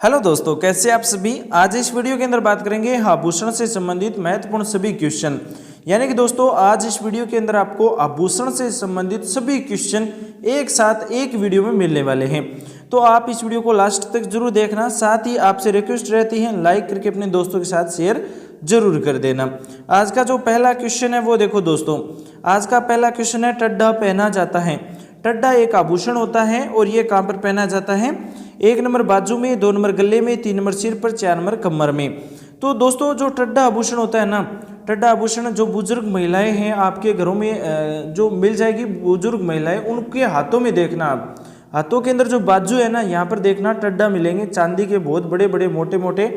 Hello दोस्तों, कैसे आप सभी। आज इस वीडियो के अंदर बात करेंगे आभूषण से संबंधित महत्वपूर्ण सभी क्वेश्चन। यानी कि दोस्तों आज इस वीडियो के अंदर आपको आभूषण से संबंधित सभी क्वेश्चन एक साथ एक वीडियो में मिलने वाले हैं। तो आप इस वीडियो को लास्ट तक जरूर देखना। साथ ही आपसे रिक्वेस्ट रहती है लाइक करके अपने दोस्तों के साथ शेयर जरूर कर देना। आज का जो पहला क्वेश्चन है वो देखो दोस्तों, आज का पहला क्वेश्चन है टड्डा पहना जाता है। टड्डा एक आभूषण होता है और ये कहाँ पर पहना जाता है? 1 नंबर बाजू में, 2 नंबर गले में, 3 नंबर सिर पर, 4 नंबर कमर में। तो दोस्तों जो टड्डा आभूषण होता है ना, टड्डा आभूषण जो बुजुर्ग महिलाएं हैं आपके घरों में जो मिल जाएगी बुजुर्ग महिलाएं, उनके हाथों में देखना। आप हाथों के अंदर जो बाजू है ना, यहाँ पर देखना टड्डा मिलेंगे। चांदी के बहुत बड़े बड़े मोटे मोटे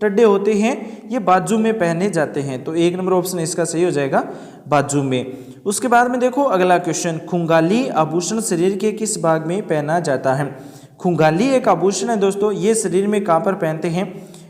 टड्डे होते हैं, ये बाजू में पहने जाते हैं। तो 1 नंबर ऑप्शन इसका सही हो जाएगा, बाजू में। उसके बाद में देखो अगला क्वेश्चन, खुंगाली आभूषण शरीर के किस भाग में पहना जाता है? खुंगाली एक आभूषण है दोस्तों, ये शरीर में कहाँ पर पहनते हैं?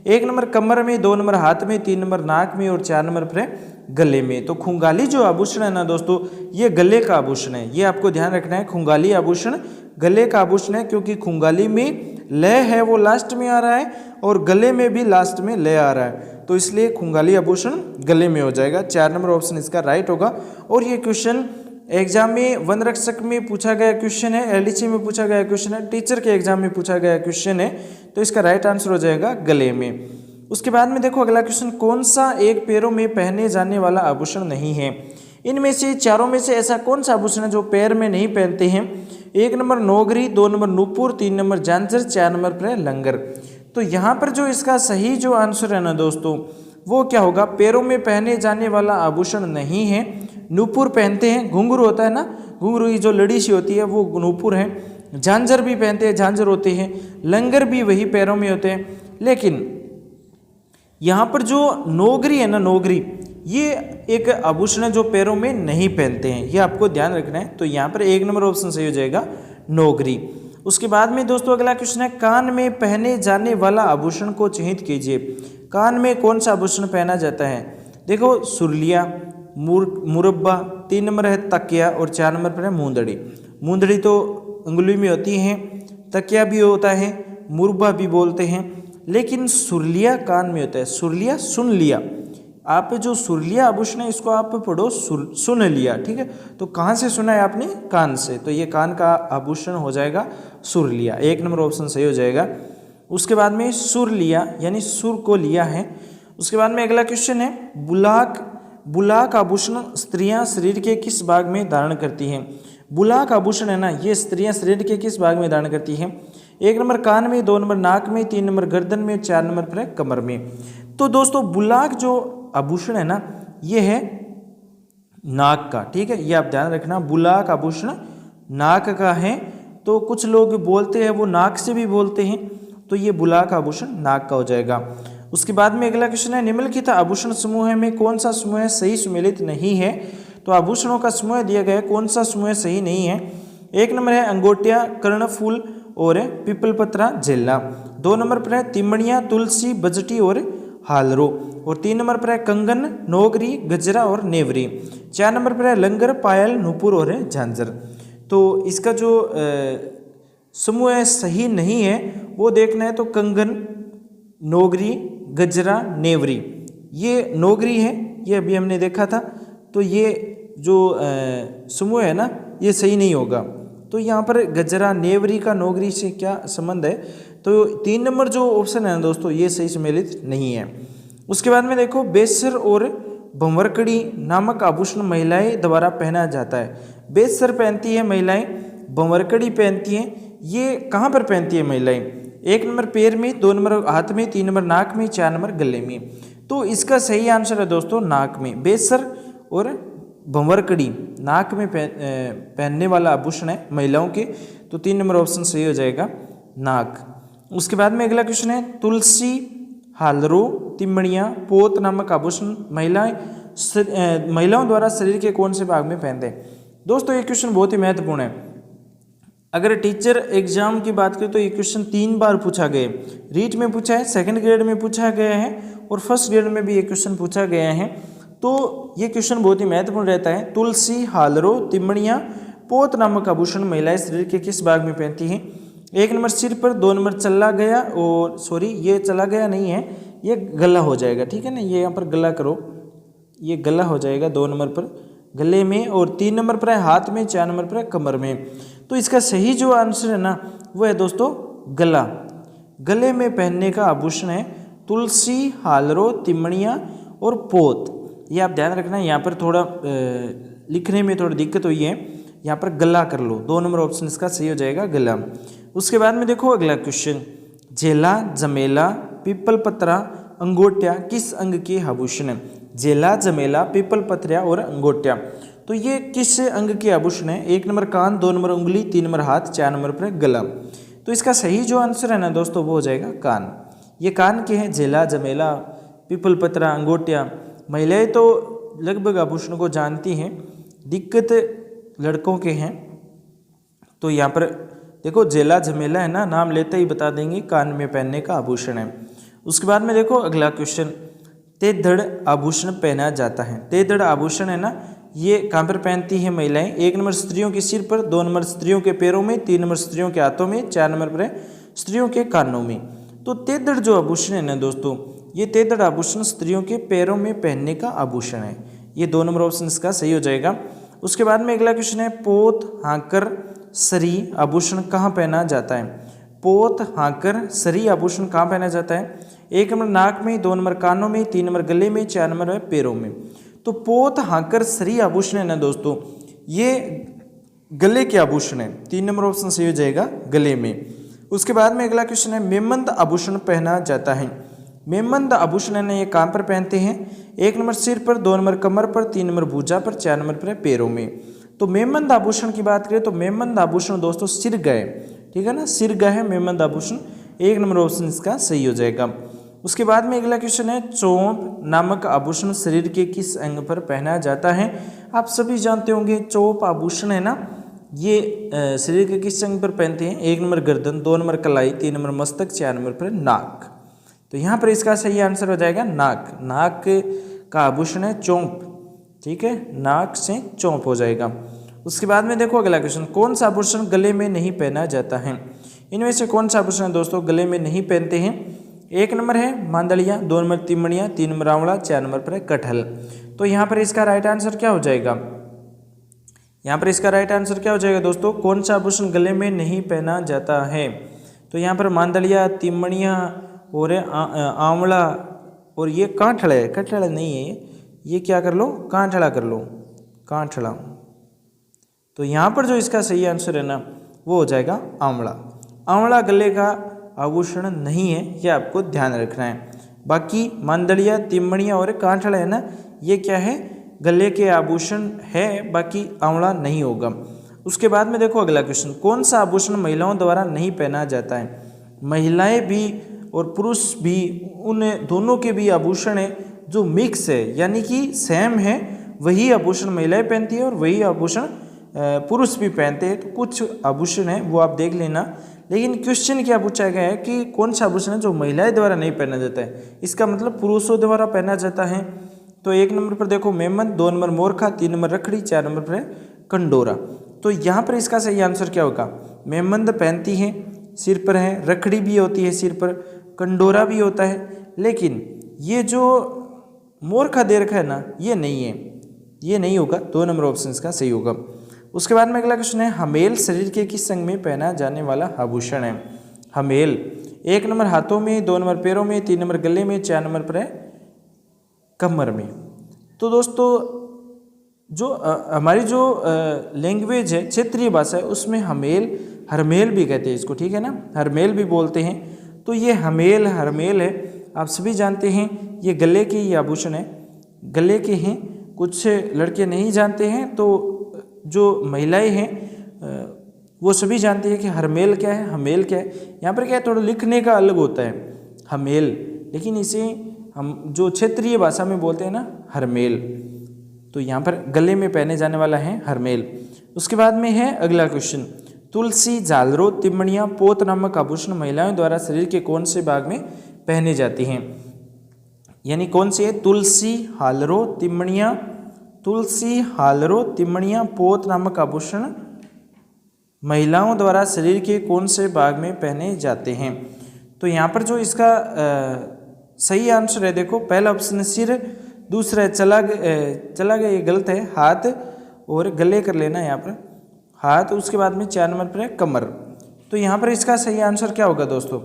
1 नंबर कमर में, 2 नंबर हाथ में, 3 नंबर नाक में और 4 नंबर पर गले में। तो खुंगाली जो आभूषण है ना दोस्तों, ये गले का आभूषण है। ये आपको ध्यान रखना है, खुंगाली आभूषण गले का आभूषण है, क्योंकि खुंगाली में लय है वो लास्ट में आ रहा है और गले में भी लास्ट में लय आ रहा है, तो इसलिए खुंगाली आभूषण गले में हो जाएगा। 4 नंबर ऑप्शन इसका राइट होगा। और ये क्वेश्चन एग्जाम में वन रक्षक में पूछा गया क्वेश्चन है, एलडीसी में पूछा गया क्वेश्चन है, टीचर के एग्जाम में पूछा गया क्वेश्चन है, तो इसका राइट आंसर हो जाएगा गले में। उसके बाद में देखो अगला क्वेश्चन, कौन सा एक पैरों में पहने जाने वाला आभूषण नहीं है? इनमें से चारों में से ऐसा कौन सा आभूषण है जो पैर में नहीं पहनते हैं? 1 नंबर नौगरी, 2 नंबर नूपुर, 3 नंबर झांझर, 4 नंबर पर लंगर। तो यहाँ पर जो इसका सही जो आंसर है ना दोस्तों, वो क्या होगा? पैरों में पहने जाने वाला आभूषण नहीं है। नूपुर पहनते हैं, घुंघरू होता है ना, घुंघरू की जो लड़ी सी होती है वो नूपुर है। झांझर भी पहनते हैं, झांझर होते हैं। लंगर भी वही पैरों में होते हैं। लेकिन यहाँ पर जो नौगरी है ना, नौगरी ये एक आभूषण है जो पैरों में नहीं पहनते हैं, ये आपको ध्यान रखना है। तो यहाँ पर 1 नंबर ऑप्शन सही हो जाएगा, नौगरी। उसके बाद में दोस्तों अगला क्वेश्चन है, कान में पहने जाने वाला आभूषण को चिन्हित कीजिए। कान में कौन सा आभूषण पहना जाता है? देखो सुरलिया, मुरब्बा, 3 नंबर है तकिया और 4 नंबर पर है मूंदड़ी। मूंदड़ी तो अंगुली में होती है, तकिया भी होता है, मुरब्बा भी बोलते हैं, लेकिन सुरलिया कान में होता है। सुरलिया सुन लिया, आप जो सुरलिया आभूषण है इसको आप पढ़ो सुन लिया, ठीक है। तो कहाँ से सुना है आपने? कान से। तो ये कान का आभूषण हो जाएगा सुरलिया, 1 नंबर ऑप्शन सही हो जाएगा। उसके बाद में सुर लिया यानी सुर को लिया है। उसके बाद में अगला क्वेश्चन है, बुलाक। बुलाक आभूषण स्त्रियां शरीर के किस भाग में धारण करती हैं? बुलाक आभूषण है ना, ये स्त्रियां शरीर के किस भाग में धारण करती हैं? 1 नंबर कान में, 2 नंबर नाक में, 3 नंबर गर्दन में, 4 नंबर पर कमर में। तो दोस्तों बुलाक जो आभूषण है ना, ये है नाक का, ठीक है, ये आप ध्यान रखना। बुलाक आभूषण नाक का है। तो कुछ लोग बोलते हैं वो नाक से भी बोलते हैं, तो ये बुलाक आभूषण नाक का हो जाएगा। उसके बाद में अगला क्वेश्चन है, निम्नलिखित आभूषण समूह में कौन सा समूह सही सुमेलित नहीं है? तो आभूषणों का समूह दिया गया है, कौन सा समूह सही नहीं है? 1 नंबर है अंगोटिया, कर्णफूल और पिपल पत्रा झेला। 2 नंबर पर है तिमड़ियाँ, तुलसी, बजटी और हालरो। और 3 नंबर पर है कंगन, नौगरी, गजरा और नेवरी। 4 नंबर पर है लंगर, पायल, नूपुर और झांझर। तो इसका जो समूह सही नहीं है वो देखना है, तो कंगन, नौगरी, गजरा, नेवरी। ये नौगरी है, ये अभी हमने देखा था। तो ये जो समूह है ना, ये सही नहीं होगा। तो यहाँ पर गजरा, नेवरी का नौगरी से क्या संबंध है? तो 3 नंबर जो ऑप्शन है ना दोस्तों, ये सही सम्मिलित नहीं है। उसके बाद में देखो, बेसर और भंवरकड़ी नामक आभूषण महिलाएं द्वारा पहना जाता है। बेसर पहनती है महिलाएं, भंवरकड़ी पहनती हैं। ये कहाँ पर पहनती है महिलाएं? 1 नंबर पैर में, 2 नंबर हाथ में, 3 नंबर नाक में, 4 नंबर गले में। तो इसका सही आंसर है दोस्तों नाक में। बेसर और भंवरकड़ी नाक में पहनने वाला आभूषण है महिलाओं के, तो 3 नंबर ऑप्शन सही हो जाएगा, नाक। उसके बाद में अगला क्वेश्चन है, तुलसी, हालरो, तिमड़ियाँ, पोत नामक आभूषण महिलाओं द्वारा शरीर के कौन से भाग में पहनते हैं? दोस्तों ये क्वेश्चन बहुत ही महत्वपूर्ण है। अगर टीचर एग्जाम की बात करें तो ये क्वेश्चन 3 बार पूछा गया। रीट में पूछा है, 2nd ग्रेड में पूछा गया है और 1st ग्रेड में भी ये क्वेश्चन पूछा गया है। तो ये क्वेश्चन बहुत ही महत्वपूर्ण रहता है। तुलसी, हालरो, तिमड़ियाँ, पोत नामक आभूषण महिलाएं शरीर के किस भाग में पहनती हैं? एक नंबर सिर पर, 2 नंबर चला गया, और सॉरी ये चला गया नहीं है, ये गला हो जाएगा, ठीक है ना, ये यहाँ पर गला करो, ये गला हो जाएगा 2 नंबर पर गले में, और 3 नंबर पर है हाथ में, 4 नंबर पर है कमर में। तो इसका सही जो आंसर है ना वो है दोस्तों गला। गले में पहनने का आभूषण है तुलसी, हालरो, तिमणिया और पोत। ये आप ध्यान रखना, यहाँ पर थोड़ा लिखने में थोड़ी दिक्कत हुई है, यहाँ पर गला कर लो, 2 नंबर ऑप्शन इसका सही हो जाएगा गला। उसके बाद में देखो अगला क्वेश्चन, झेला, जमेला, पीपल पत्रा, अंगोटिया किस अंग के आभूषण है? झेला, जमेला, पीपल पत्रिया और अंगोटिया, तो ये किस अंग के आभूषण है? 1 नंबर कान, 2 नंबर उंगली, 3 नंबर हाथ, 4 नंबर पर गला। तो इसका सही जो आंसर है ना दोस्तों वो हो जाएगा कान। ये कान के हैं झेला, जमेला, पीपल पत्रा, अंगोटिया। महिलाएं तो लगभग आभूषण को जानती हैं, दिक्कत लड़कों के हैं। तो यहाँ पर देखो झेला, जमेला है ना, नाम लेते ही बता देंगे कान में पहनने का आभूषण है। उसके बाद में देखो अगला क्वेश्चन, तेधड़ आभूषण पहना जाता है। तेधड़ आभूषण है ना, ये कहाँ पर पहनती हैं महिलाएं? 1 नंबर स्त्रियों के सिर पर, 2 नंबर स्त्रियों के पैरों में, 3 नंबर स्त्रियों के हाथों में, 4 नंबर पर स्त्रियों के कानों में। तो तेधड़ जो आभूषण है ना दोस्तों, ये तेधड़ आभूषण स्त्रियों के पैरों में पहनने का आभूषण है। ये 2 नंबर ऑप्शन इसका सही हो जाएगा। उसके बाद में अगला क्वेश्चन है, पोत, हाकर, सरी आभूषण कहाँ पहना जाता है? पोत, हाकर, सरी आभूषण कहाँ पहना जाता है? 1 नंबर नाक में, 2 नंबर कानों में, 3 नंबर गले में, 4 नंबर पैरों में। तो पोत, हाकर, सरी आभूषण है ना दोस्तों, ये गले के आभूषण है। 3 नंबर ऑप्शन सही हो जाएगा गले में। उसके बाद में अगला क्वेश्चन है, मेमंद आभूषण पहना जाता है। मेमंद आभूषण है ना, ये कहाँ पर पहनते हैं? 1 नंबर सिर पर, 2 नंबर कमर पर, 3 नंबर भुजा पर, 4 नंबर पर पैरों में। तो मेमंद आभूषण की बात करें तो मेमंद आभूषण दोस्तों सिर गए, ठीक है ना, सिर गए है मेमंद आभूषण। 1 नंबर ऑप्शन इसका सही हो जाएगा। उसके बाद में अगला क्वेश्चन है, चोप नामक आभूषण शरीर के किस अंग पर पहना जाता है? आप सभी जानते होंगे चोप आभूषण है ना, ये शरीर के किस अंग पर पहनते हैं? 1 नंबर गर्दन, 2 नंबर कलाई, 3 नंबर मस्तक, 4 नंबर पर नाक। तो यहाँ पर इसका सही आंसर हो जाएगा नाक। नाक का आभूषण है चोंप, ठीक है, नाक से चोंप हो जाएगा। उसके बाद में देखो अगला क्वेश्चन, कौन सा आभूषण गले में नहीं पहना जाता है? इनमें से कौन सा आभूषण दोस्तों गले में नहीं पहनते हैं? 1 नंबर है मांदलिया, 2 नंबर तिमणिया, 3 नंबर आंवला, 4 नंबर पर है कटहल। तो यहाँ पर इसका राइट आंसर क्या हो जाएगा? यहाँ पर इसका राइट आंसर क्या हो जाएगा दोस्तों? कौन सा आभूषण गले में नहीं पहना जाता है? तो यहाँ पर मांदलिया, तिमणिया और आंवला, और ये कांठड़ा है, कटहल नहीं है ये क्या कर लो? कांठड़ा कर लो, कांठड़ा। तो यहाँ पर जो इसका सही आंसर है ना वो हो जाएगा आंवला। आंवला गले का आभूषण नहीं है, ये आपको ध्यान रखना है। बाकी मांदलिया, तिमणिया और कांठड़ा है ना, ये क्या है? गले के आभूषण है, बाकी आंवला नहीं होगा। उसके बाद में देखो अगला क्वेश्चन, कौन सा आभूषण महिलाओं द्वारा नहीं पहना जाता है? महिलाएं भी और पुरुष भी, उन दोनों के भी आभूषण है जो मिक्स है, यानी कि सेम है, वही आभूषण महिलाएं पहनती है और वही आभूषण पुरुष भी पहनते हैं। तो कुछ आभूषण है वो आप देख लेना, लेकिन क्वेश्चन क्या पूछा गया है कि कौन सा आभूषण है जो महिलाएं द्वारा नहीं पहना जाता है? इसका मतलब पुरुषों द्वारा पहना जाता है। तो 1 नंबर पर देखो मेमन, 2 नंबर मोरखा, 3 नंबर रखड़ी, 4 नंबर पर कंडोरा। तो यहाँ पर इसका सही आंसर क्या होगा? मेमंद पहनती है, सिर पर है, रखड़ी भी होती है सिर पर, कंडोरा भी होता है, लेकिन ये जो मोरखा दे रखा है ना ये नहीं है, ये नहीं होगा। 2 नंबर ऑप्शन इसका सही होगा। उसके बाद में अगला क्वेश्चन है, हमेल शरीर के किस अंग में पहना जाने वाला आभूषण है? हमेल 1 नंबर हाथों में, 2 नंबर पैरों में, 3 नंबर गले में, 4 नंबर पर है कमर में। तो दोस्तों जो हमारी जो लैंग्वेज है, क्षेत्रीय भाषा है, उसमें हमेल, हरमेल भी कहते हैं इसको, ठीक है ना, हरमेल भी बोलते हैं। तो ये हमेल, हरमेल है, आप सभी जानते हैं, ये गले के ही आभूषण है, गले के हैं। कुछ लड़के नहीं जानते हैं, तो जो महिलाएं हैं वो सभी जानते हैं कि हरमेल क्या है, हमेल क्या है। यहाँ पर क्या है, थोड़ा लिखने का अलग होता है हमेल, लेकिन इसे हम जो क्षेत्रीय भाषा में बोलते हैं ना हरमेल। तो यहाँ पर गले में पहने जाने वाला है हरमेल। उसके बाद में है अगला क्वेश्चन, तुलसी, झालरों, तिमणिया, पोत नामक आभूषण महिलाओं द्वारा शरीर के कौन से भाग में पहने जाती हैं? यानी कौन सी है? तुलसी, हालरों, तिमणिया, तुलसी, हालरों, तिमणिया, पोत नामक आभूषण महिलाओं द्वारा शरीर के कौन से भाग में पहने जाते हैं। तो यहाँ पर जो इसका सही आंसर है, देखो पहला ऑप्शन है सिर, दूसरा है चला गया, ये गलत है, हाथ और गले कर लेना यहाँ पर हाथ, उसके बाद में 4 नंबर पर है कमर। तो यहाँ पर इसका सही आंसर क्या होगा दोस्तों,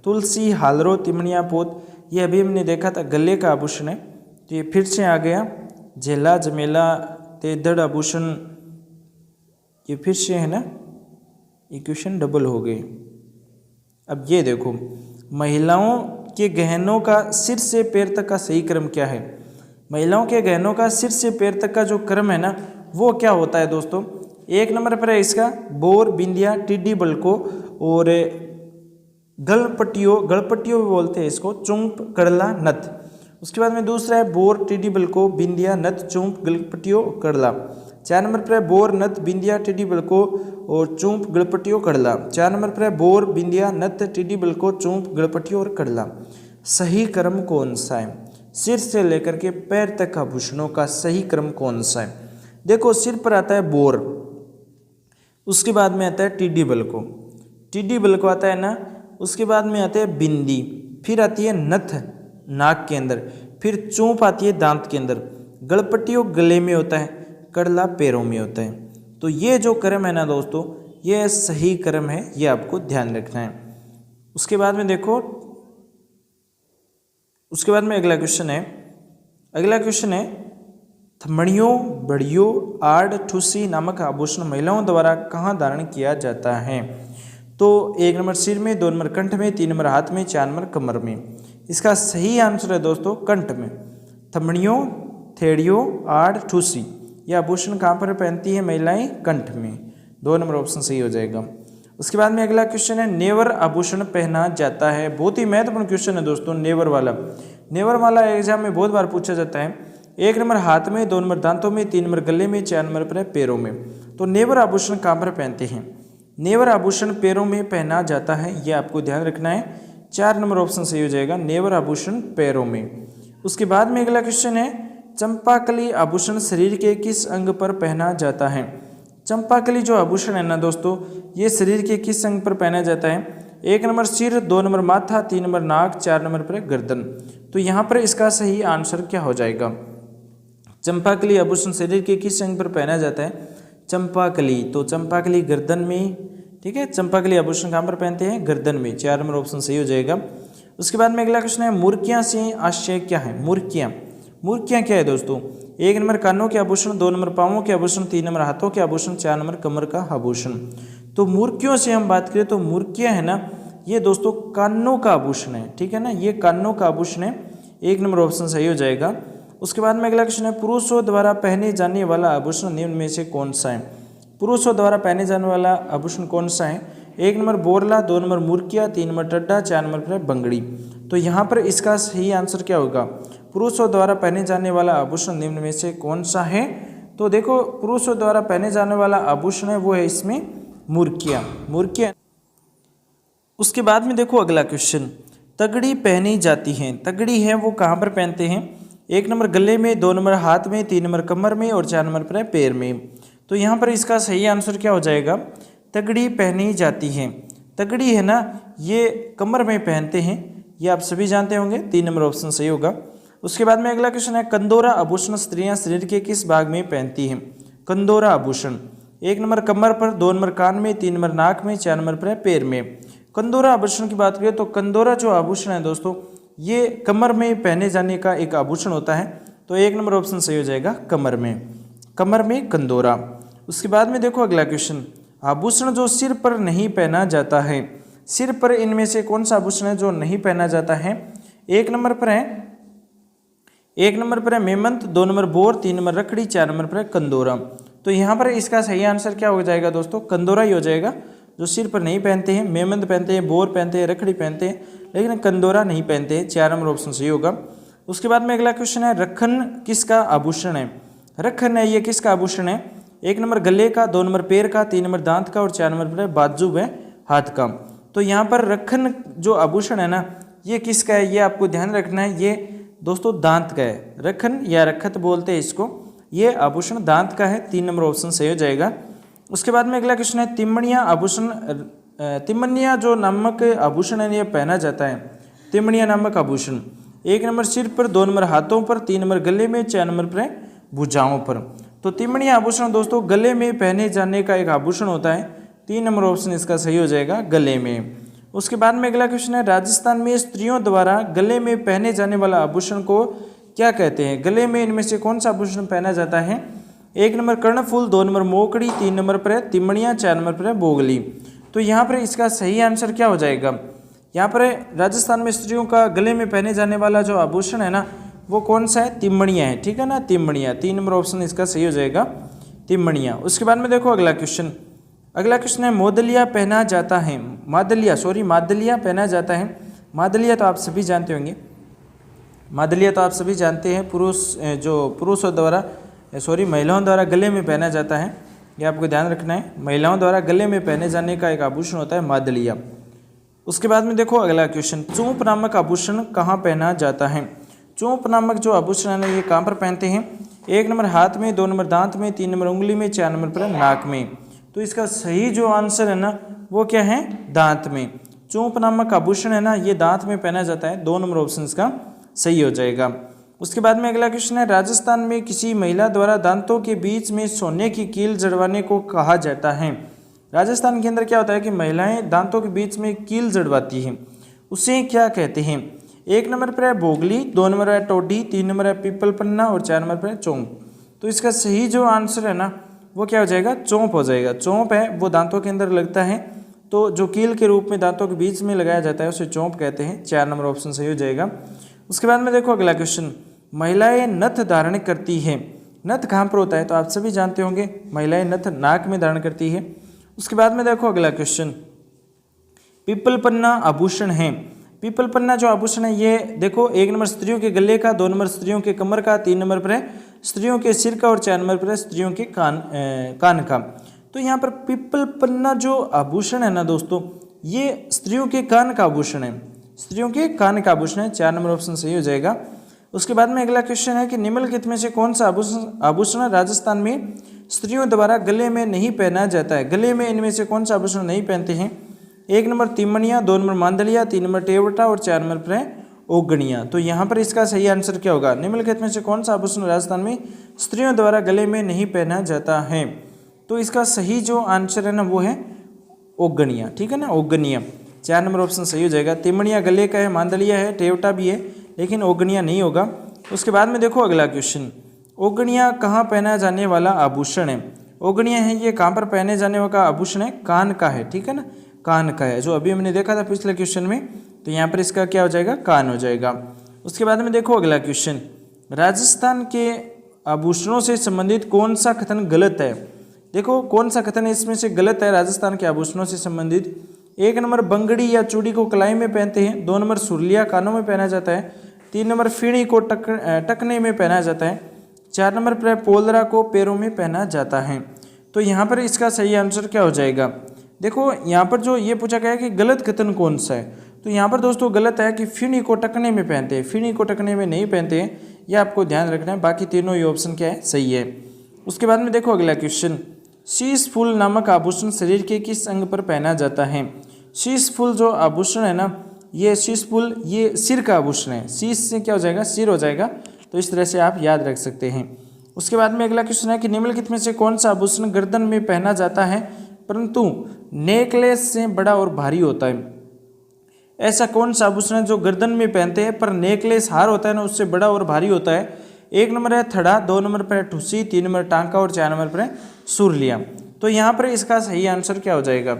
तुलसी, हालरो, तिमणिया, पोत। ये अभी हमने देखा था गले का आभूषण है, तो ये फिर से आ गया। झेला, जमेला, तेदड़ आभूषण, ये फिर से है ना, इक्वेशन डबल हो गई। अब ये देखो महिलाओं के गहनों का सिर से पैर तक का सही क्रम क्या है। महिलाओं के गहनों का सिर से पैर तक का जो क्रम है ना, वो क्या होता है दोस्तों। 1 नंबर पर है इसका बोर, बिंदिया, टिड्डी बल्को और गलपट्टियों भी बोलते हैं इसको, चुंप, कड़ला, नथ। उसके बाद में दूसरा है बोर, टिड्डी बल्को, बिंदिया, नथ, चुंप, गलपट्टियों, कड़ला। 4 नंबर पर है बोर, नथ, बिंदिया, टिड्डी बल्को और चुंप, गलपट्टियों, कड़ला। 4 नंबर पर है बोर, बिंदिया, नथ, टिड्डी बल्को, चुंप, गलपट्टियों और कड़ला। सही क्रम कौन सा है, सिर से लेकर के पैर तक आभूषणों का सही क्रम कौन सा है। देखो सिर पर आता है बोर, उसके बाद में आता है टिड्डी बल्को आता है ना, उसके बाद में आते हैं बिंदी, फिर आती है नथ नाक के अंदर, फिर चोंप आती है दांत के अंदर, गलपट्टियों गले में होता है, कड़ला पैरों में होता है। तो ये जो क्रम है ना दोस्तों, ये सही क्रम है, ये आपको ध्यान रखना है। उसके बाद में देखो, उसके बाद में अगला क्वेश्चन है थमड़ियों, बड़ियों, आड़, ठुसी नामक आभूषण महिलाओं द्वारा कहाँ धारण किया जाता है। तो 1 नंबर सिर में, 2 नंबर कंठ में, 3 नंबर हाथ में, 4 नंबर कमर में। इसका सही आंसर है दोस्तों कंठ में। थमड़ियों, थेड़ियों, आड़, ठुसी यह आभूषण कहाँ पर पहनती है महिलाएं, कंठ में। 2 नंबर ऑप्शन सही हो जाएगा। उसके बाद में अगला क्वेश्चन है नेवर आभूषण पहना जाता है। बहुत ही महत्वपूर्ण क्वेश्चन है दोस्तों, नेवर वाला एग्जाम में बहुत बार पूछा जाता है। 1 नंबर हाथ में, 2 नंबर दांतों में, 3 नंबर गले में, 4 नंबर पर पैरों में। तो नेवर आभूषण कहाँ पर पहनते हैं, नेवर आभूषण पैरों में पहना जाता है, ये आपको ध्यान रखना है। 4 नंबर ऑप्शन सही हो जाएगा, नेवर आभूषण पैरों में। उसके बाद में अगला क्वेश्चन है चंपाकली आभूषण शरीर के किस अंग पर पहना जाता है। चंपाकली जो आभूषण है ना दोस्तों, ये शरीर के किस अंग पर पहना जाता है। 1 नंबर सिर, 2 नंबर माथा, 3 नंबर नाक, 4 नंबर पर गर्दन। तो यहाँ पर इसका सही आंसर क्या हो जाएगा, चंपाकली आभूषण शरीर के किस अंग पर पहना जाता है, चंपाकली। तो चंपाकली गर्दन में, ठीक है, चंपाकली आभूषण कहाँ पर पहनते हैं, गर्दन में। 4 नंबर ऑप्शन सही हो जाएगा। उसके बाद में अगला क्वेश्चन है मुर्कियाँ से आशय क्या है। मुर्कियाँ क्या है दोस्तों। 1 नंबर कानों के आभूषण, 2 नंबर पाँवों के आभूषण, 3 नंबर हाथों के आभूषण, 4 नंबर कमर का आभूषण। तो मुर्कियों से हम बात करें तो मुर्कियाँ है ना, ये दोस्तों कानों का आभूषण है, ठीक है ना, ये कानों का आभूषण है। 1 नंबर ऑप्शन सही हो जाएगा। उसके बाद में अगला क्वेश्चन है पुरुषों द्वारा पहने जाने वाला आभूषण निम्न में से कौन सा है। पुरुषों द्वारा पहने जाने वाला आभूषण कौन सा है। 1 नंबर बोरला, 2 नंबर मुर्किया, 3 नंबर टड्डा, 4 नंबर पर बंगड़ी। तो यहाँ पर इसका सही आंसर क्या होगा, पुरुषों द्वारा पहने जाने वाला आभूषण निम्न में से कौन सा है। तो देखो पुरुषों द्वारा पहने जाने वाला आभूषण है वो है इसमें मुर्किया। उसके बाद में देखो अगला क्वेश्चन, तगड़ी पहनी जाती है। तगड़ी है वो कहाँ पर पहनते हैं। 1 नंबर गले में, 2 नंबर हाथ में, 3 नंबर कमर में और 4 नंबर पर पैर में। तो यहाँ पर इसका सही आंसर क्या हो जाएगा, तगड़ी पहनी जाती है। तगड़ी है ना, ये कमर में पहनते हैं, ये आप सभी जानते होंगे। 3 नंबर ऑप्शन सही होगा। उसके बाद में अगला क्वेश्चन है कंदोरा आभूषण स्त्रियां शरीर के किस भाग में पहनती हैं। कंदोरा आभूषण 1 नंबर कमर पर, 2 नंबर कान में, 3 नंबर नाक में, 4 नंबर पर पैर में। कंदोरा आभूषण की बात करें तो कंदोरा जो आभूषण है दोस्तों, ये कमर में पहने जाने का एक आभूषण होता है। तो 1 नंबर ऑप्शन सही हो जाएगा, कमर में कंदोरा। उसके बाद में देखो अगला क्वेश्चन, आभूषण जो सिर पर नहीं पहना जाता है। सिर पर इनमें से कौन सा आभूषण है जो नहीं पहना जाता है। 1 नंबर पर है मेमंत, 2 नंबर बोर, 3 नंबर रखड़ी, 4 नंबर पर है कंदोरा। तो यहाँ पर इसका सही आंसर क्या हो जाएगा दोस्तों, कंदोरा ही हो जाएगा। जो सिर पर नहीं पहनते हैं, मेमंत पहनते हैं, बोर पहनते हैं, रखड़ी पहनते हैं, लेकिन कंदोरा नहीं पहनते हैं। 4 नंबर ऑप्शन सही होगा। उसके बाद में अगला क्वेश्चन है रखन किसका आभूषण है। रखन है ये किसका आभूषण है। 1 नंबर गले का, 2 नंबर पैर का, 3 नंबर दांत का और 4 नंबर पर बाजू व हाथ का। तो यहाँ पर रखन जो आभूषण है ना, ये किसका है, ये आपको ध्यान रखना है। ये दोस्तों दांत का है, रखन या रखत बोलते हैं इसको। ये आभूषण दांत का है। 3 नंबर ऑप्शन सही हो जाएगा। उसके बाद में अगला क्वेश्चन है तिमणिया आभूषण। तिमणिया जो नामक आभूषण है ये पहना जाता है। तिमणिया नामक आभूषण 1 नंबर सिर पर, 2 नंबर हाथों पर, 3 नंबर गले में, 4 नंबर पर भुजाओं पर। तो तिमणिया आभूषण दोस्तों गले में पहने जाने का एक आभूषण होता है। 3 नंबर ऑप्शन इसका सही हो जाएगा, गले में। उसके बाद में अगला क्वेश्चन है राजस्थान में स्त्रियों द्वारा गले में पहने जाने वाला आभूषण को क्या कहते हैं? गले में इनमें से कौन सा आभूषण पहना जाता है? 1 नंबर कर्णफूल, 2 नंबर मोकड़ी, 3 नंबर पर तिमणिया, 4 नंबर पर बोगली। तो यहाँ पर इसका सही आंसर क्या हो जाएगा? यहाँ पर राजस्थान में स्त्रियों का गले में पहने जाने वाला जो आभूषण है ना वो कौन सा है? तिमणिया है, ठीक है ना, तिमणिया। 3 नंबर ऑप्शन इसका सही हो जाएगा, तिमणिया। उसके बाद में देखो अगला क्वेश्चन। अगला क्वेश्चन है मोदलिया पहना जाता है। मादलिया पहना जाता है। मादलिया तो आप सभी जानते होंगे। मादलिया तो आप सभी जानते हैं, पुरुषों द्वारा महिलाओं द्वारा गले में पहना जाता है। ये आपको ध्यान रखना है, महिलाओं द्वारा गले में पहने जाने का एक आभूषण होता है मादलिया। उसके बाद में देखो अगला क्वेश्चन, चूंप नामक आभूषण कहाँ पहना जाता है? चूंप नामक जो आभूषण है ना ये कहाँ पर पहनते हैं? 1 नंबर हाथ में, 2 नंबर दांत में, 3 नंबर उंगली में, 4 नंबर पर नाक में। तो इसका सही जो आंसर है ना वो क्या है? दांत में। चूंप नामक आभूषण है ना ये दांत में पहना जाता है। 2 नंबर ऑप्शन इसका सही हो जाएगा। उसके बाद में अगला क्वेश्चन है राजस्थान में किसी महिला द्वारा दांतों के बीच में सोने की कील जड़वाने को कहा जाता है। राजस्थान के अंदर क्या होता है कि महिलाएं दांतों के बीच में कील जड़वाती हैं, उसे क्या कहते हैं? 1 नंबर पर है बोगली, 2 नंबर है टोडी, 3 नंबर है पीपल पन्ना और 4 नंबर पर है चौंप। तो इसका सही जो आंसर है ना वो क्या हो जाएगा? चौंप हो जाएगा। चौंप है वो दांतों के अंदर लगता है, तो जो कील के रूप में दांतों के बीच में लगाया जाता है उसे चौंप कहते हैं। 4 नंबर ऑप्शन सही हो जाएगा। उसके बाद में देखो अगला क्वेश्चन, महिलाएं नथ धारण करती है। नथ कहाँ पर होता है? तो आप सभी जानते होंगे, महिलाएं नथ नाक में धारण करती है। उसके बाद में देखो अगला क्वेश्चन, पीपल पन्ना आभूषण है। पीपल पन्ना जो आभूषण है ये देखो 1 नंबर स्त्रियों के गले का, 2 नंबर स्त्रियों के कमर का, 3 नंबर पर है स्त्रियों के सिर का और 4 नंबर पर है स्त्रियों के कान का। तो यहाँ पर पीपल पन्ना जो आभूषण है ना दोस्तों ये स्त्रियों के कान का आभूषण है। स्त्रियों के कान का आभूषण है। 4 नंबर ऑप्शन सही हो जाएगा। उसके बाद में अगला क्वेश्चन है कि निम्नलिखित में से कौन सा आभूषण राजस्थान में स्त्रियों द्वारा गले में नहीं पहना जाता है? गले में इनमें से कौन सा आभूषण नहीं पहनते हैं? 1 नंबर तिमणिया, 2 नंबर मांदलिया, 3 नंबर टेवटा और 4 नंबर पर है ओगनिया। तो यहाँ पर इसका सही आंसर क्या होगा? निम्नलिखित में से कौन सा आभूषण राजस्थान में स्त्रियों द्वारा गले में नहीं पहना जाता है? तो इसका सही जो आंसर है ना वो है ओगनिया, ठीक है ना, ओगनिया। 4 नंबर ऑप्शन सही हो जाएगा। तिमणिया गले का है, मांदलिया है, टेवटा भी है, लेकिन ओगनिया नहीं होगा। उसके बाद में देखो अगला क्वेश्चन, ओगनिया कहाँ पहना जाने वाला आभूषण है? ओगनिया है ये कहाँ पर पहने जाने वाला आभूषण है? कान का है, ठीक है ना, कान का है, जो अभी हमने देखा था पिछले क्वेश्चन में। तो यहाँ पर इसका क्या हो जाएगा? कान हो जाएगा। उसके बाद में देखो अगला क्वेश्चन, राजस्थान के आभूषणों से संबंधित कौन सा कथन गलत है? देखो कौन सा कथन इसमें से गलत है राजस्थान के आभूषणों से संबंधित। 1 नंबर बंगड़ी या चूड़ी को कलाई में पहनते हैं, 2 नंबर सुरलिया कानों में पहना जाता है, 3 नंबर फीणी को टकने में पहना जाता है, 4 नंबर पर पोलरा को पैरों में पहना जाता है। तो यहाँ पर इसका सही आंसर क्या हो जाएगा? देखो यहाँ पर जो ये पूछा गया है कि गलत कथन कौन सा है, तो यहाँ पर दोस्तों गलत है कि फीणी को टकने में पहनते हैं। फीणी को टकने में नहीं पहनते हैं, यह आपको ध्यान रखना है। बाकी तीनों ये ऑप्शन क्या है? सही है। उसके बाद में देखो अगला क्वेश्चन, शीश फूल नामक आभूषण शरीर के किस अंग पर पहना जाता है? शीश फूल जो आभूषण है ना ये शीश फूल ये सिर का आभूषण है। शीश से क्या हो जाएगा? सिर हो जाएगा। तो इस तरह से आप याद रख सकते हैं। उसके बाद में अगला क्वेश्चन है कि निम्नलिखित में से कौन सा आभूषण गर्दन में पहना जाता है परंतु नेकलेस से बड़ा और भारी होता है? ऐसा कौन सा आभूषण है जो गर्दन में पहनते हैं पर नेकलेस हार होता है ना उससे बड़ा और भारी होता है? 1 नंबर है थड़ा, 2 नंबर पर है ठुस्सी, 3 नंबर टांका और 4 नंबर पर है सुरलिया। तो यहाँ पर इसका सही आंसर क्या हो जाएगा?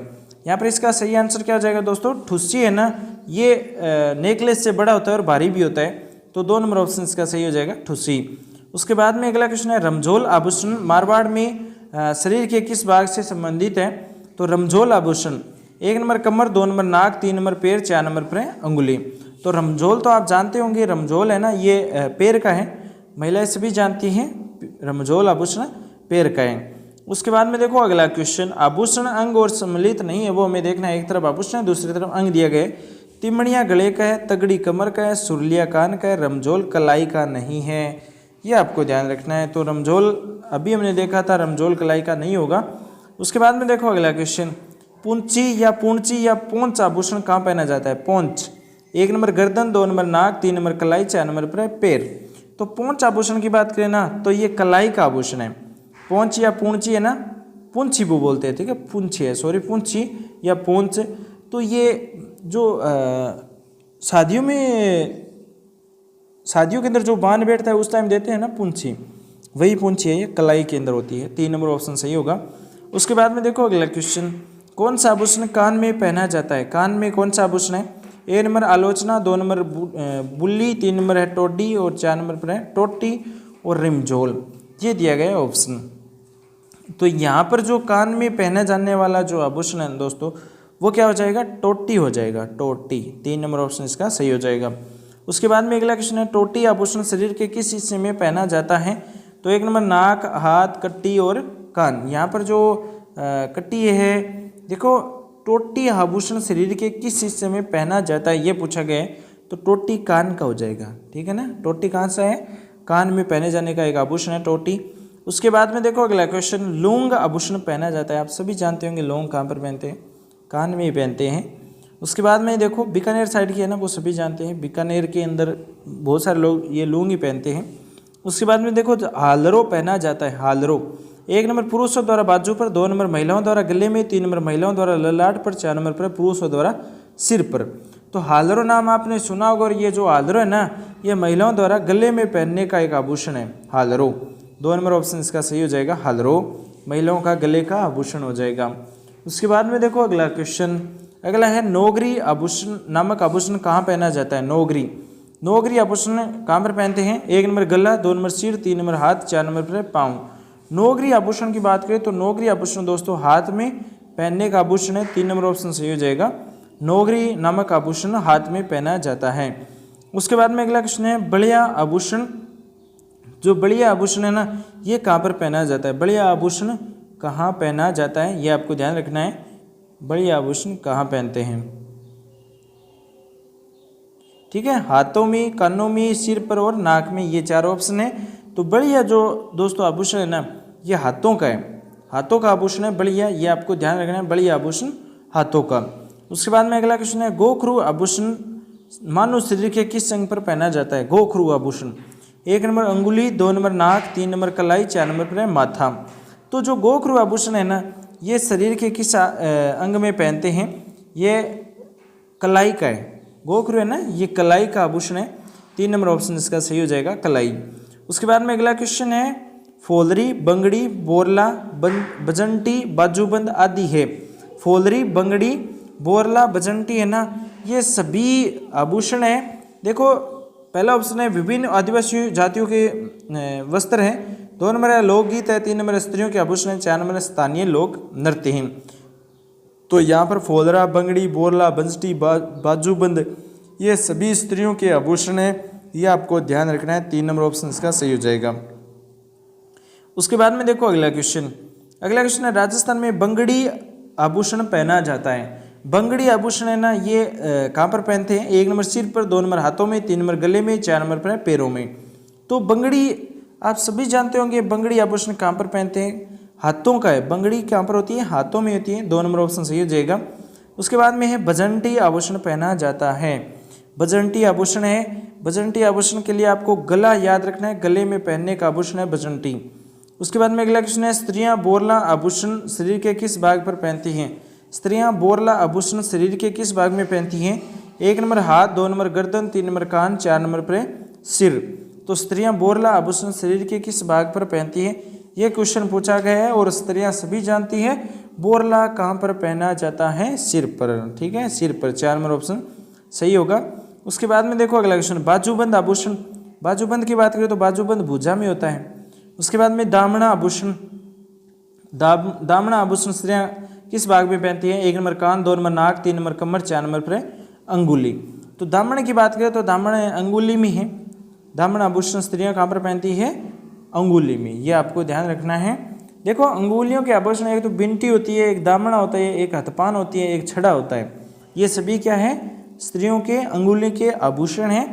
यहाँ पर इसका सही आंसर क्या हो जाएगा दोस्तों? ठुस्सी है ना ये नेकलेस से बड़ा होता है और भारी भी होता है। तो 2 नंबर ऑप्शन इसका सही हो जाएगा, ठुस्सी। उसके बाद में अगला क्वेश्चन है रमझोल आभूषण मारवाड़ में शरीर के किस भाग से संबंधित है? तो रमझोल आभूषण 1 नंबर कमर, 2 नंबर नाक, 3 नंबर पैर, 4 नंबर पर है अंगुली। तो रमझोल तो आप जानते होंगे, रमझोल है ना ये पैर का है, महिलाएं सभी जानती हैं रमझोल आभूषण पैर का है। उसके बाद में देखो अगला क्वेश्चन, आभूषण अंग और सम्मिलित नहीं है, वो हमें देखना है। एक तरफ आभूषण है, दूसरी तरफ अंग दिया गया है। तिमणिया गले का है, तगड़ी कमर का है, सुरलिया कान का है, रमझोल कलाई का नहीं है। ये आपको ध्यान रखना है। तो रमझोल अभी हमने देखा था रमझोल कलाई का नहीं होगा। उसके बाद में देखो अगला क्वेश्चन, पूंची या पोंच आभूषण कहाँ पहना जाता है? पोंच। 1 नंबर गर्दन, 2 नंबर नाक, 3 नंबर कलाई, 4 नंबर पर पैर। तो पोंच आभूषण की बात करें ना तो ये कलाई का आभूषण है। पोंच या पूंची है ना, पूंची वो बोलते हैं, ठीक है, पूंची है, सॉरी, पूंची या पोंच। तो ये जो शादियों के अंदर जो बांध बैठता है उस टाइम देते हैं ना पूंची, वही पूंची है, ये कलाई के अंदर होती है। 3 नंबर ऑप्शन सही होगा। उसके बाद में देखो अगला क्वेश्चन, कौन सा आभूषण कान में पहना जाता है? कान में कौन सा आभूषण है? 1 नंबर आलोचना, 2 नंबर बुल्ली, 3 नंबर है टोडी और 4 नंबर पर है टोटी और रिमझोल। ये दिया गया ऑप्शन। तो यहाँ पर जो कान में पहना जाने वाला जो आभूषण है दोस्तों, वो क्या हो जाएगा? टोटी हो जाएगा, टोटी। 3 नंबर ऑप्शन इसका सही हो जाएगा। उसके बाद में अगला क्वेश्चन है, टोटी आभूषण शरीर के किस हिस्से में पहना जाता है? तो 1 नंबर नाक, हाथ, कट्टी और कान। यहाँ पर जो कट्टी है, देखो टोटी आभूषण शरीर के किस हिस्से में पहना जाता है ये पूछा गया है, तो टोटी कान का हो जाएगा, ठीक है ना। टोटी कहाँ से है? कान में पहने जाने का एक आभूषण है टोटी। उसके बाद में देखो अगला क्वेश्चन, लौंग आभूषण पहना जाता है। आप सभी जानते होंगे लौंग कहाँ पर पहनते हैं? कान में ही पहनते हैं। उसके बाद में देखो बीकानेर साइड की है ना, वो सभी जानते हैं, बीकानेर के अंदर बहुत सारे लोग ये लौंग ही पहनते हैं। उसके बाद में देखो हालरो पहना जाता है, हालरो। 1 नंबर पुरुषों द्वारा बाजू पर, 2 नंबर महिलाओं द्वारा गले में, 3 नंबर महिलाओं द्वारा ललाट पर, 4 नंबर पर पुरुषों द्वारा सिर पर। तो हालरो नाम आपने सुना होगा, और ये जो हालरो है ना, ये महिलाओं द्वारा गले में पहनने का एक आभूषण है, हालरो। 2 नंबर ऑप्शन इसका सही हो जाएगा, हालरो महिलाओं का गले का आभूषण हो जाएगा। उसके बाद में देखो अगला क्वेश्चन, अगला है नौगरी आभूषण नामक आभूषण कहाँ पहना जाता है? नौगरी आभूषण कहाँ पर पहनते हैं? 1 नंबर गला, 2 नंबर सिर, 3 नंबर हाथ, 4 नंबर पर पाँव। नौगरी आभूषण की बात करें तो नौगरी आभूषण दोस्तों हाथ में पहनने का आभूषण है। 3 नंबर ऑप्शन सही हो जाएगा, नौगरी नामक आभूषण हाथ में पहना जाता है। उसके बाद में अगला क्वेश्चन है, बलिया आभूषण। जो बलिया आभूषण है ना, ये कहाँ पर पहना जाता है? बलिया आभूषण कहाँ पहना जाता है, ये आपको ध्यान रखना है। बलिया आभूषण कहाँ पहनते हैं, ठीक है? हाथों में, कानों में, सिर पर और नाक में, ये 4 ऑप्शन है। तो बलिया जो दोस्तों आभूषण है ना, ये हाथों का है, हाथों का आभूषण है बलिया, ये आपको ध्यान रखना है, बलिया आभूषण हाथों का। उसके बाद में अगला क्वेश्चन है, गोखरू आभूषण मानव शरीर के किस अंग पर पहना जाता है? गोखरू आभूषण 1 नंबर अंगुली, 2 नंबर नाक, 3 नंबर कलाई, 4 नंबर पर है माथा। तो जो गोखरू आभूषण है ना, ये शरीर के किस अंग में पहनते हैं? ये कलाई का है, गोखरू है ना, ये कलाई का आभूषण है। 3 नंबर ऑप्शन इसका सही हो जाएगा, कलाई। उसके बाद में अगला क्वेश्चन है, फोलरी, बंगड़ी, बोरला, बजंटी, बाजूबंद आदि है। फोलरी, बंगड़ी, बोरला, बजंटी है ना, ये सभी आभूषण है। देखो पहला ऑप्शन है विभिन्न आदिवासी जातियों के वस्त्र हैं, 2 नंबर है लोकगीत है, 3 नंबर स्त्रियों के आभूषण है, 4 नंबर स्थानीय लोक नृत्य हैं। तो यहाँ पर फोलरा, बंगड़ी, बोरला, बंजटी, बाजूबंद, ये सभी स्त्रियों के आभूषण है, ये आपको ध्यान रखना है। 3 नंबर ऑप्शन इसका सही हो जाएगा। उसके बाद में देखो अगला क्वेश्चन है, राजस्थान में बंगड़ी आभूषण पहना जाता है। बंगड़ी आभूषण है ना, ये कहाँ पर पहनते हैं? 1 नंबर सिर पर, 2 नंबर हाथों में, 3 नंबर गले में, 4 नंबर पर पैरों में। तो बंगड़ी आप सभी जानते होंगे, बंगड़ी आभूषण कहाँ पर पहनते हैं? हाथों का है। बंगड़ी कहाँ पर होती है? हाथों में होती है। 2 नंबर ऑप्शन सही हो जाएगा। उसके बाद में है बजंटी आभूषण पहना जाता है। बजंटी आभूषण है, बजंटी आभूषण के लिए आपको गला याद रखना है, गले में पहनने का आभूषण है बजंटी। उसके बाद में अगला क्वेश्चन है, स्त्रियां बोरला आभूषण शरीर के किस भाग पर पहनती हैं? स्त्रियां बोरला आभूषण शरीर के किस भाग में पहनती हैं? 1 नंबर हाथ, 2 नंबर गर्दन, 3 नंबर कान, 4 नंबर पर सिर। तो स्त्रियां बोरला आभूषण शरीर के किस भाग पर पहनती हैं, ये क्वेश्चन पूछा गया है। और स्त्रियां सभी जानती हैं बोरला कहाँ पर पहना जाता है? सिर पर, ठीक है, सिर पर। 4 नंबर ऑप्शन सही होगा। उसके बाद में देखो अगला क्वेश्चन, बाजूबंद आभूषण। बाजूबंद की बात करें तो बाजूबंद भुजा में होता है। उसके बाद में दामना आभूषण, दामना आभूषण स्त्रियां किस भाग में पहनती हैं? 1 नंबर कान, 2 नंबर नाक, 3 नंबर कमर, 4 नंबर पर अंगुली। तो दामन की बात करें तो दामन अंगुली में है। दामन आभूषण स्त्रियां कहाँ पर पहनती है? अंगुली में, ये आपको ध्यान रखना है। देखो अंगुलियों के आभूषण, एक तो बिंटी होती है, एक दामना होता है, एक हथपान होती है, एक छड़ा होता है। ये सभी क्या है? स्त्रियों के अंगुली के आभूषण हैं।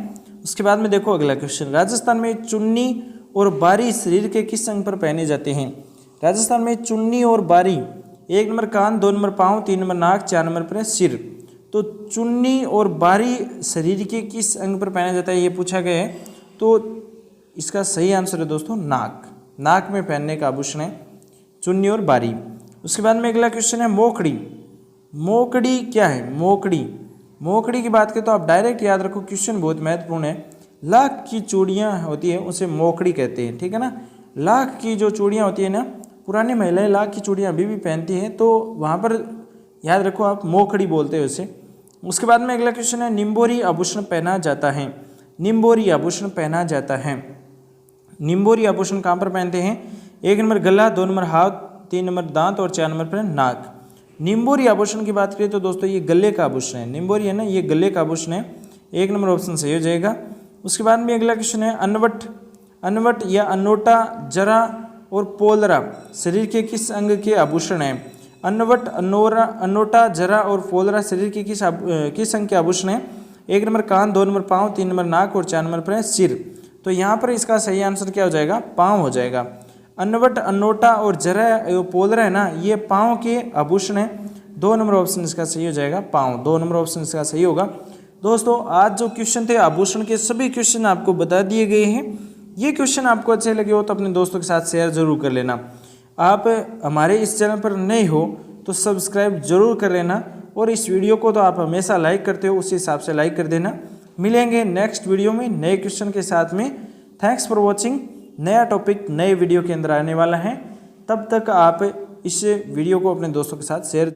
उसके बाद में देखो अगला क्वेश्चन, राजस्थान में चुन्नी और बारी शरीर के किस अंग पर पहने जाते हैं? राजस्थान में चुन्नी और बारी 1 नंबर कान, 2 नंबर पाँव, 3 नंबर नाक, 4 नंबर पर है सिर। तो चुन्नी और बारी शरीर के किस अंग पर पहना जाता है ये पूछा गया है। तो इसका सही आंसर है दोस्तों नाक। नाक में पहनने का आभूषण है चुन्नी और बारी। उसके बाद में अगला क्वेश्चन है मोकड़ी। मोकड़ी क्या है? मोकड़ी, मोकड़ी की बात करें तो आप डायरेक्ट याद रखो, क्वेश्चन बहुत महत्वपूर्ण है। लाख की चूड़ियाँ होती है उसे मोकड़ी कहते हैं, ठीक है ना। लाख की जो चूड़ियाँ होती है ना, पुरानी महिलाएं लाख की चूड़ियाँ अभी भी पहनती हैं, तो वहाँ पर याद रखो आप मोकड़ी बोलते हैं उसे। उसके बाद में अगला क्वेश्चन है निम्बोरी आभूषण पहना जाता है। निम्बोरी आभूषण पहना जाता है। निम्बोरी आभूषण कहाँ पर पहनते हैं? 1 नंबर गला, 2 नंबर हाथ, 3 नंबर दांत और 4 नंबर पर नाक। निम्बोरी आभूषण की बात करें तो दोस्तों ये गले का आभूषण है। निम्बोरी है ना, ये गले का आभूषण है। 1 नंबर ऑप्शन सही हो जाएगा। उसके बाद में अगला क्वेश्चन है अनवट। अनवट या अनोटा, जरा और पोलरा शरीर के किस अंग के आभूषण हैं? अनवट, अनोरा, अनोटा, जरा और पोलरा शरीर के किस अंग के आभूषण हैं? 1 नंबर कान, 2 नंबर पाँव, 3 नंबर नाक और 4 नंबर पर है सिर। तो यहाँ पर इसका सही आंसर क्या हो जाएगा? पाँव हो जाएगा। अनवट, अनोटा और जरा पोलरा है ना, ये पाँव के आभूषण है। 2 नंबर ऑप्शन इसका सही हो जाएगा, पाँव। 2 नंबर ऑप्शन इसका सही होगा। दोस्तों आज जो क्वेश्चन थे आभूषण के, सभी क्वेश्चन आपको बता दिए गए हैं। ये क्वेश्चन आपको अच्छे लगे हो तो अपने दोस्तों के साथ शेयर जरूर कर लेना। आप हमारे इस चैनल पर नए हो तो सब्सक्राइब जरूर कर लेना, और इस वीडियो को तो आप हमेशा लाइक करते हो, उसी हिसाब से लाइक कर देना। मिलेंगे नेक्स्ट वीडियो में नए क्वेश्चन के साथ में। Thanks for watching. नया टॉपिक नए वीडियो के अंदर आने वाला है, तब तक आप इस वीडियो को अपने दोस्तों के साथ शेयर